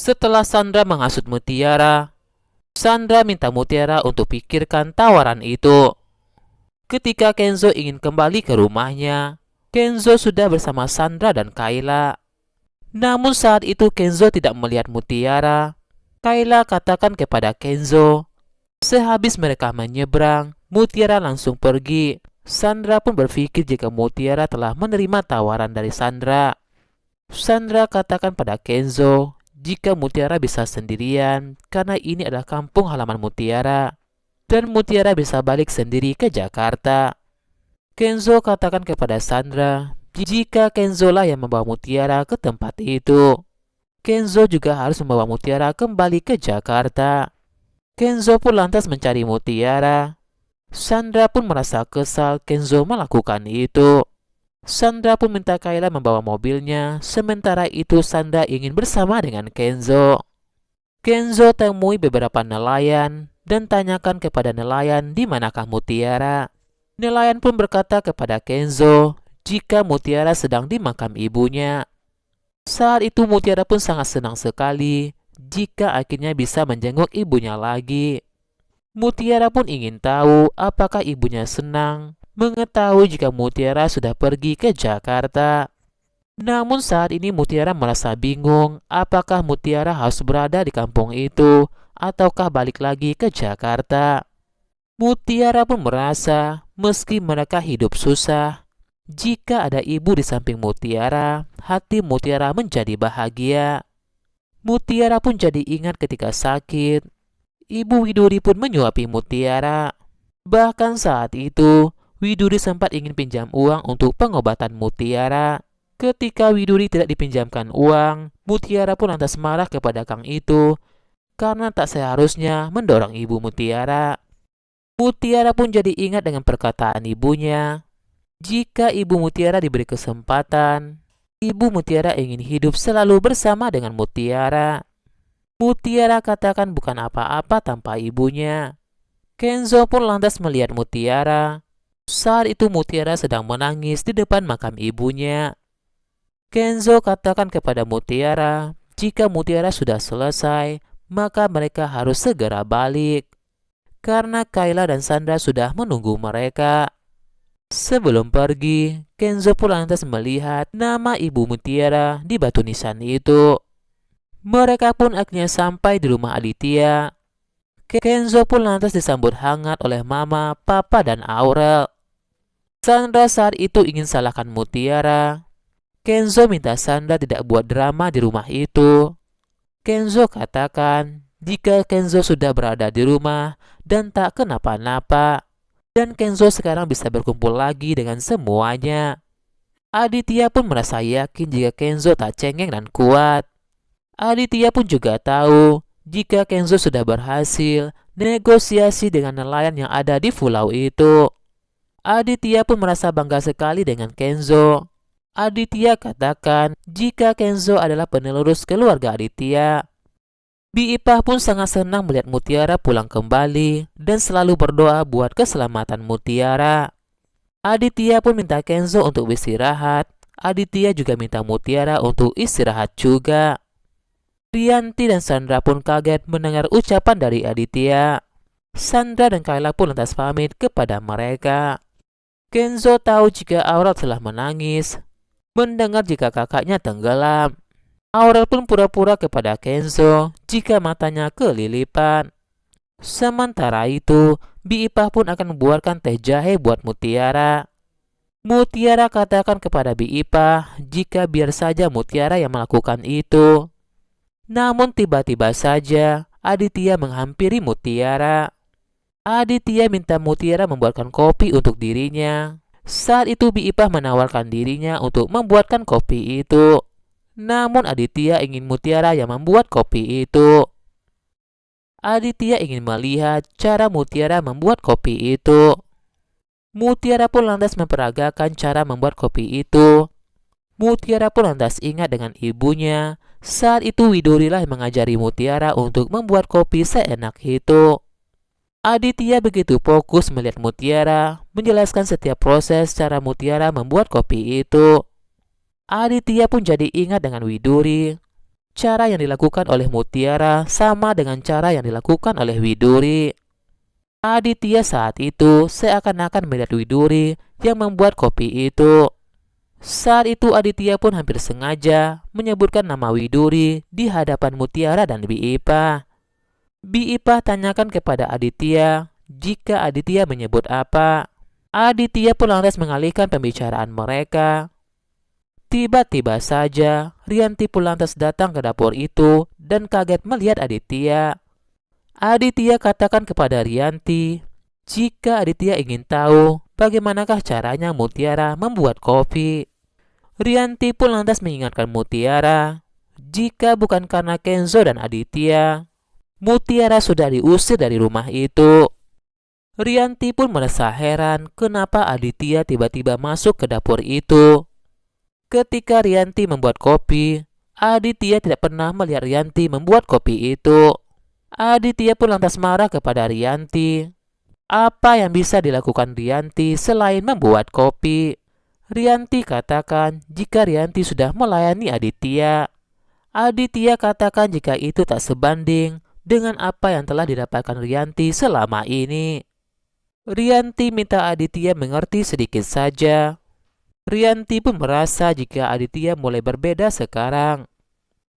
Setelah Sandra menghasut Mutiara, Sandra minta Mutiara untuk pikirkan tawaran itu. Ketika Kenzo ingin kembali ke rumahnya, Kenzo sudah bersama Sandra dan Kayla. Namun saat itu Kenzo tidak melihat Mutiara. Kayla katakan kepada Kenzo, sehabis mereka menyeberang, Mutiara langsung pergi. Sandra pun berpikir jika Mutiara telah menerima tawaran dari Sandra. Sandra katakan pada Kenzo jika Mutiara bisa sendirian karena ini adalah kampung halaman Mutiara dan Mutiara bisa balik sendiri ke Jakarta. Kenzo katakan kepada Sandra jika Kenzo lah yang membawa Mutiara ke tempat itu. Kenzo juga harus membawa Mutiara kembali ke Jakarta. Kenzo pun lantas mencari Mutiara. Sandra pun merasa kesal Kenzo melakukan itu. Sandra pun minta Kayla membawa mobilnya, sementara itu Sandra ingin bersama dengan Kenzo. Kenzo temui beberapa nelayan dan tanyakan kepada nelayan di manakah Mutiara. Nelayan pun berkata kepada Kenzo jika Mutiara sedang di makam ibunya. Saat itu Mutiara pun sangat senang sekali jika akhirnya bisa menjenguk ibunya lagi. Mutiara pun ingin tahu apakah ibunya senang mengetahui jika Mutiara sudah pergi ke Jakarta. Namun saat ini Mutiara merasa bingung apakah Mutiara harus berada di kampung itu ataukah balik lagi ke Jakarta. Mutiara pun merasa meski mereka hidup susah, jika ada ibu di samping Mutiara, hati Mutiara menjadi bahagia. Mutiara pun jadi ingat ketika sakit, Ibu Widuri pun menyuapi Mutiara. Bahkan saat itu, Widuri sempat ingin pinjam uang untuk pengobatan Mutiara. Ketika Widuri tidak dipinjamkan uang, Mutiara pun lantas marah kepada Kang itu karena tak seharusnya mendorong ibu Mutiara. Mutiara pun jadi ingat dengan perkataan ibunya. Jika ibu Mutiara diberi kesempatan, ibu Mutiara ingin hidup selalu bersama dengan Mutiara. Mutiara katakan bukan apa-apa tanpa ibunya. Kenzo pun lantas melihat Mutiara. Saat itu Mutiara sedang menangis di depan makam ibunya. Kenzo katakan kepada Mutiara, jika Mutiara sudah selesai, maka mereka harus segera balik. Karena Kayla dan Sandra sudah menunggu mereka. Sebelum pergi, Kenzo pun lantas melihat nama ibu Mutiara di batu nisan itu. Mereka pun akhirnya sampai di rumah Aditya. Kenzo pun lantas disambut hangat oleh Mama, Papa, dan Aurel. Sandra saat itu ingin salahkan Mutiara. Kenzo minta Sandra tidak buat drama di rumah itu. Kenzo katakan jika Kenzo sudah berada di rumah dan tak kenapa-napa, dan Kenzo sekarang bisa berkumpul lagi dengan semuanya. Aditya pun merasa yakin jika Kenzo tak cengeng dan kuat. Aditya pun juga tahu jika Kenzo sudah berhasil negosiasi dengan nelayan yang ada di pulau itu. Aditya pun merasa bangga sekali dengan Kenzo. Aditya katakan jika Kenzo adalah penerus keluarga Aditya. Bi Ipah pun sangat senang melihat Mutiara pulang kembali dan selalu berdoa buat keselamatan Mutiara. Aditya pun minta Kenzo untuk istirahat. Aditya juga minta Mutiara untuk istirahat juga. Rianti dan Sandra pun kaget mendengar ucapan dari Aditya. Sandra dan Kayla pun lantas pamit kepada mereka. Kenzo tahu jika Aurel telah menangis mendengar jika kakaknya tenggelam. Aurel pun pura-pura kepada Kenzo jika matanya kelilipan. Sementara itu, Bi Ipah pun akan membuatkan teh jahe buat Mutiara. Mutiara katakan kepada Bi Ipah jika biar saja Mutiara yang melakukan itu. Namun tiba-tiba saja Aditya menghampiri Mutiara. Aditya minta Mutiara membuatkan kopi untuk dirinya. Saat itu Bi Ipah menawarkan dirinya untuk membuatkan kopi itu. Namun Aditya ingin Mutiara yang membuat kopi itu. Aditya ingin melihat cara Mutiara membuat kopi itu. Mutiara pun lantas memperagakan cara membuat kopi itu. Mutiara pun lantas ingat dengan ibunya. Saat itu Widuri lah yang mengajari Mutiara untuk membuat kopi seenak itu. Aditya begitu fokus melihat Mutiara menjelaskan setiap proses cara Mutiara membuat kopi itu. Aditya pun jadi ingat dengan Widuri. cara yang dilakukan oleh Mutiara sama dengan cara yang dilakukan oleh Widuri. Aditya saat itu seakan-akan melihat Widuri yang membuat kopi itu. Saat itu Aditya pun hampir sengaja menyebutkan nama Widuri di hadapan Mutiara dan Bi Ipah. Bi Ipah tanyakan kepada Aditya jika Aditya menyebut apa. Aditya pun lantas mengalihkan pembicaraan mereka. Tiba-tiba saja, Rianti pun lantas datang ke dapur itu dan kaget melihat Aditya. Aditya katakan kepada Rianti, jika Aditya ingin tahu bagaimanakah caranya Mutiara membuat kopi. Rianti pun lantas mengingatkan Mutiara, jika bukan karena Kenzo dan Aditya, Mutiara sudah diusir dari rumah itu. Rianti pun merasa heran kenapa Aditya tiba-tiba masuk ke dapur itu. Ketika Rianti membuat kopi, Aditya tidak pernah melihat Rianti membuat kopi itu. Aditya pun lantas marah kepada Rianti. Apa yang bisa dilakukan Rianti selain membuat kopi? Rianti katakan jika Rianti sudah melayani Aditya. Aditya katakan jika itu tak sebanding dengan apa yang telah didapatkan Rianti selama ini. Rianti minta Aditya mengerti sedikit saja. Rianti pun merasa jika Aditya mulai berbeda sekarang.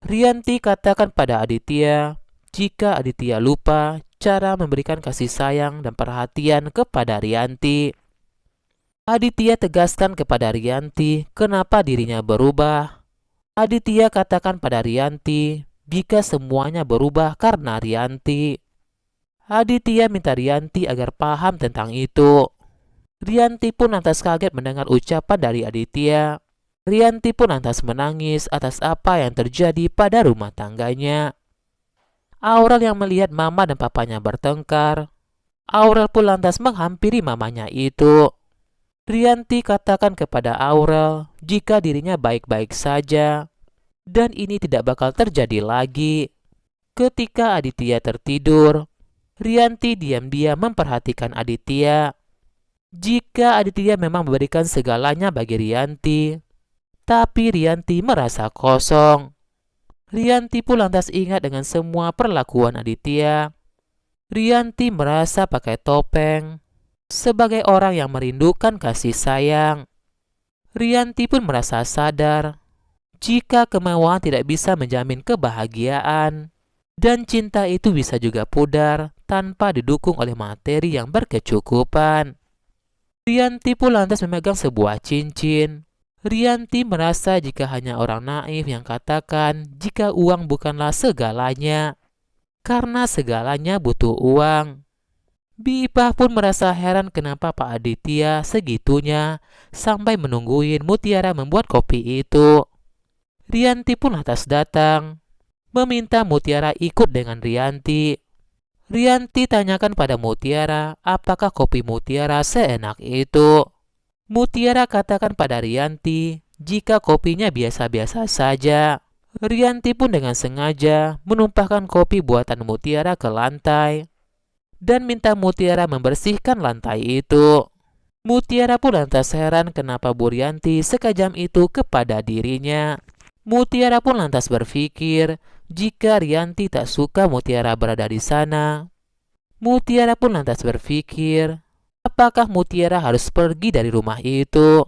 Rianti katakan pada Aditya jika Aditya lupa cara memberikan kasih sayang dan perhatian kepada Rianti. Aditya tegaskan kepada Rianti kenapa dirinya berubah. Aditya katakan pada Rianti jika semuanya berubah karena Rianti. Aditya minta Rianti agar paham tentang itu. Rianti pun lantas kaget mendengar ucapan dari Aditya. Rianti pun lantas menangis atas apa yang terjadi pada rumah tangganya. Aurel yang melihat mama dan papanya bertengkar. Aurel pun lantas menghampiri mamanya itu. Rianti katakan kepada Aurel jika dirinya baik-baik saja dan ini tidak bakal terjadi lagi. Ketika Aditya tertidur, Rianti diam-diam memperhatikan Aditya. Jika Aditya memang memberikan segalanya bagi Rianti, tapi Rianti merasa kosong. Rianti pun lantas ingat dengan semua perlakuan Aditya. Rianti merasa pakai topeng sebagai orang yang merindukan kasih sayang. Rianti pun merasa sadar jika kemewahan tidak bisa menjamin kebahagiaan dan cinta itu bisa juga pudar tanpa didukung oleh materi yang berkecukupan. Rianti pun lantas memegang sebuah cincin. Rianti merasa jika hanya orang naif yang katakan jika uang bukanlah segalanya, karena segalanya butuh uang. Bi Ipah pun merasa heran kenapa Pak Aditya segitunya sampai menungguin Mutiara membuat kopi itu. Rianti pun lantas datang, meminta Mutiara ikut dengan Rianti. Rianti tanyakan pada Mutiara apakah kopi Mutiara seenak itu. Mutiara katakan pada Rianti jika kopinya biasa-biasa saja. Rianti pun dengan sengaja menumpahkan kopi buatan Mutiara ke lantai dan minta Mutiara membersihkan lantai itu. Mutiara pun lantas heran kenapa Bu Rianti sekejam itu kepada dirinya. Mutiara pun lantas berpikir jika Rianti tak suka Mutiara berada di sana. Mutiara pun lantas berpikir, apakah Mutiara harus pergi dari rumah itu?